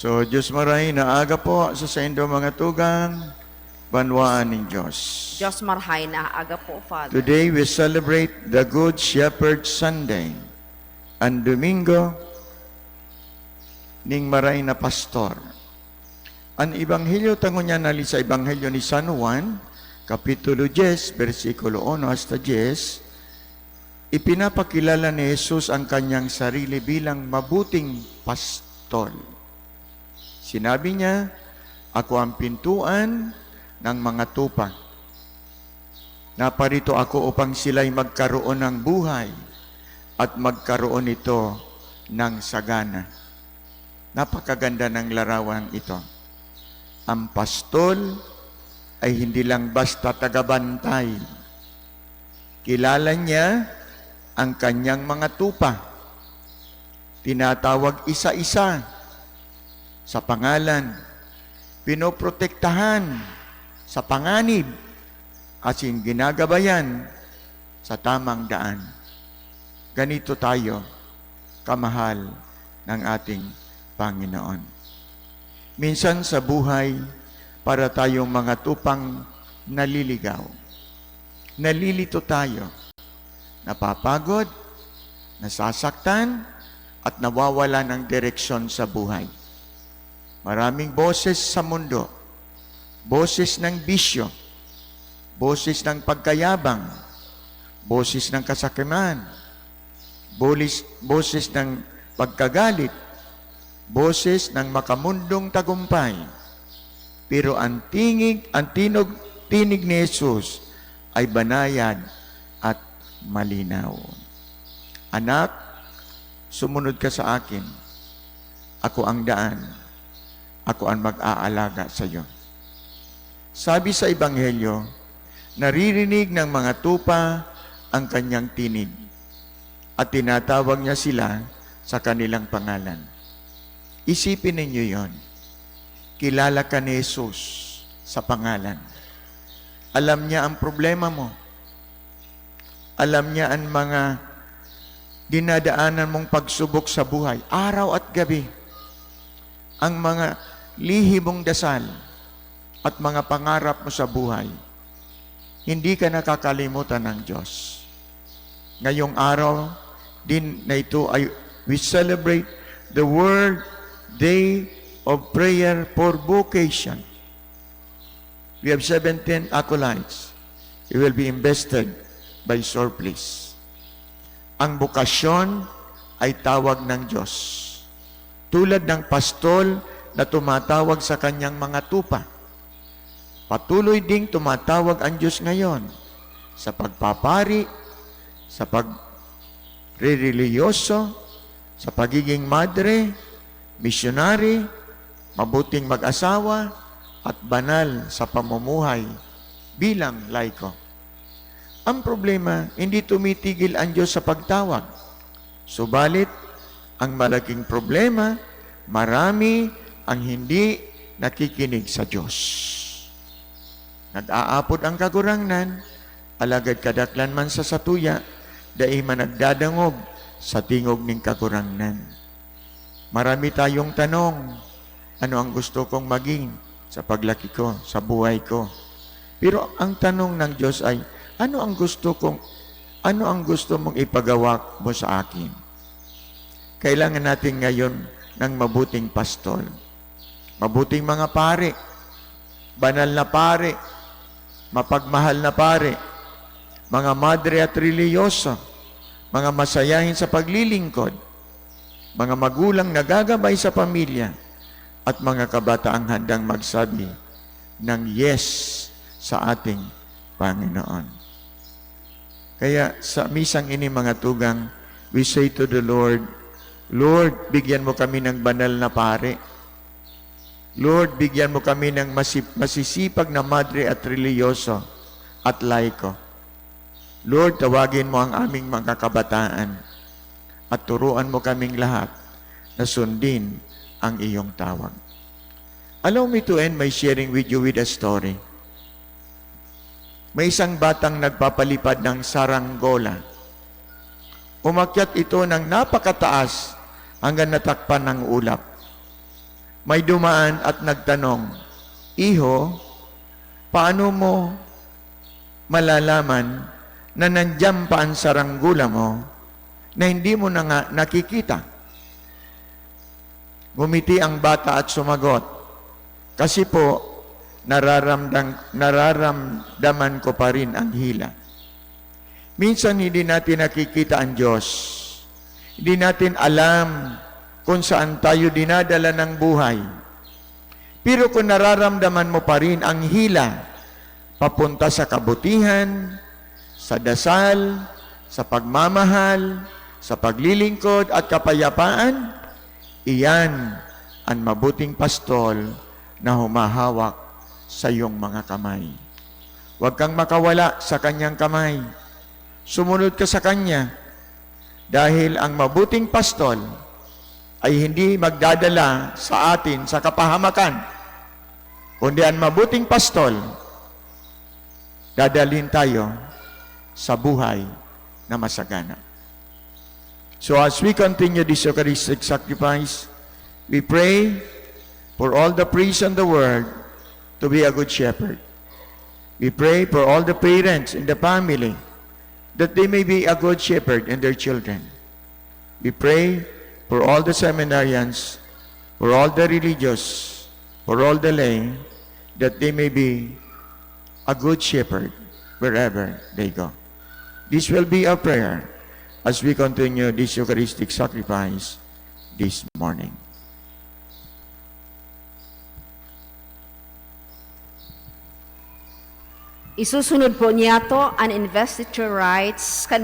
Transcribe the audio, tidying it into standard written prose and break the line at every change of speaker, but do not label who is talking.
So, Diyos maray na aga po sa indo mga tugang, banwaan ng Diyos.
Diyos marhay na aga po, Father.
Today we celebrate the Good Shepherd Sunday. Ang Domingo, ning maray na pastor. Ang Ebanghelyo tango niya nali sa Ebanghelyo ni San Juan, Kapitulo 10, versikulo 1 hasta 10, ipinapakilala ni Jesus ang kanyang sarili bilang mabuting pastor. Sinabi niya, ako ang pintuan ng mga tupa. Naparito ako upang sila'y magkaroon ng buhay at magkaroon ito ng sagana. Napakaganda ng larawang ito. Ang pastol ay hindi lang basta tagabantay. Kilala niya ang kanyang mga tupa. Tinatawag isa-isa sa pangalan, pinoprotektahan sa panganib at ginagabayan sa tamang daan. Ganito tayo, kamahal ng ating Panginoon. Minsan sa buhay, para tayong mga tupang naliligaw. Nalilito tayo, napapagod, nasasaktan, at nawawala ng direksyon sa buhay. Maraming boses sa mundo, boses ng bisyo, boses ng pagkayabang, boses ng kasakiman, boses ng pagkagalit, boses ng makamundong tagumpay. Pero ang tinig ni Jesus ay banayad at malinaw. Anak, sumunod ka sa akin. Ako ang daan. Ako ang mag-aalaga sa iyo. Sabi sa Ebanghelyo, naririnig ng mga tupa ang kanyang tinig at tinatawag niya sila sa kanilang pangalan. Isipin ninyo yon. Kilala ka ni Jesus sa pangalan. Alam niya ang problema mo. Alam niya ang mga dinadaanan mong pagsubok sa buhay, araw at gabi. Ang mga lihimong dasal at mga pangarap mo sa buhay, hindi ka nakakalimutan ng Diyos. Ngayong araw din na ito ay we celebrate the World Day of Prayer for Vocation. We have 17 acolytes. We will be invested by surplus. Ang bokasyon ay tawag ng Diyos. Tulad ng pastol na tumatawag sa kanyang mga tupa. Patuloy ding tumatawag ang Diyos ngayon sa pagpapari, sa pag-reliyoso, sa pagiging madre, missionary, mabuting mag-asawa, at banal sa pamumuhay bilang laiko. Ang problema, hindi tumitigil ang Diyos sa pagtawag. Subalit, ang malaking problema, marami ang hindi nakikinig sa Diyos. Nag-aapod ang kagurangnan, alagad kadaklan man sa satuya, dai man nagdadangog sa tingog ning kagurangnan. Marami tayong tanong, ano ang gusto kong maging sa paglaki ko, sa buhay ko? Pero ang tanong ng Diyos ay, ano ang gusto mong ipagawa mo sa akin? Kailangan natin ngayon ng mabuting pastol. Mabuting mga pare, banal na pare, mapagmahal na pare, mga madre at reliyoso, mga masayahin sa paglilingkod, mga magulang na gagabay sa pamilya, at mga kabataang handang magsabi ng yes sa ating Panginoon. Kaya sa misang ini mga tugang, we say to the Lord, Lord, bigyan mo kami ng banal na pare. Lord, bigyan mo kami ng masisipag na madre at reliyoso at laiko. Lord, tawagin mo ang aming mga kabataan at turuan mo kaming lahat na sundin ang iyong tawag. Allow me to end my sharing with you with a story. May isang batang nagpapalipad ng saranggola. Umakyat ito ng napakataas hanggang natakpan ng ulap. may dumaan at nagtanong, Iho, paano mo malalaman na nandiyan pa ang saranggula mo na hindi mo na nga nakikita? Ngumiti ang bata at sumagot, kasi po, nararamdaman ko pa rin ang hila. Minsan hindi natin nakikita ang Diyos. Hindi natin alam kung saan tayo dinadala ng buhay. Pero kung nararamdaman mo pa rin ang hila, papunta sa kabutihan, sa dasal, sa pagmamahal, sa paglilingkod at kapayapaan, iyan ang mabuting pastol na humahawak sa iyong mga kamay. Huwag kang makawala sa kanyang kamay. Sumunod ka sa kanya dahil ang mabuting pastol ay hindi magdadala sa atin sa kapahamakan, kundi ang mabuting pastol dadalhin tayo sa buhay na masagana. So as we continue this Eucharistic sacrifice, we pray for all the priests in the world to be a good shepherd. We pray for all the parents in the family that they may be a good shepherd in their children. We pray for all the seminarians, for all the religious, for all the lay, that they may be a good shepherd wherever they go. This will be our prayer as we continue this Eucharistic sacrifice this morning.
Isusunod po niya to ang investiture rights kan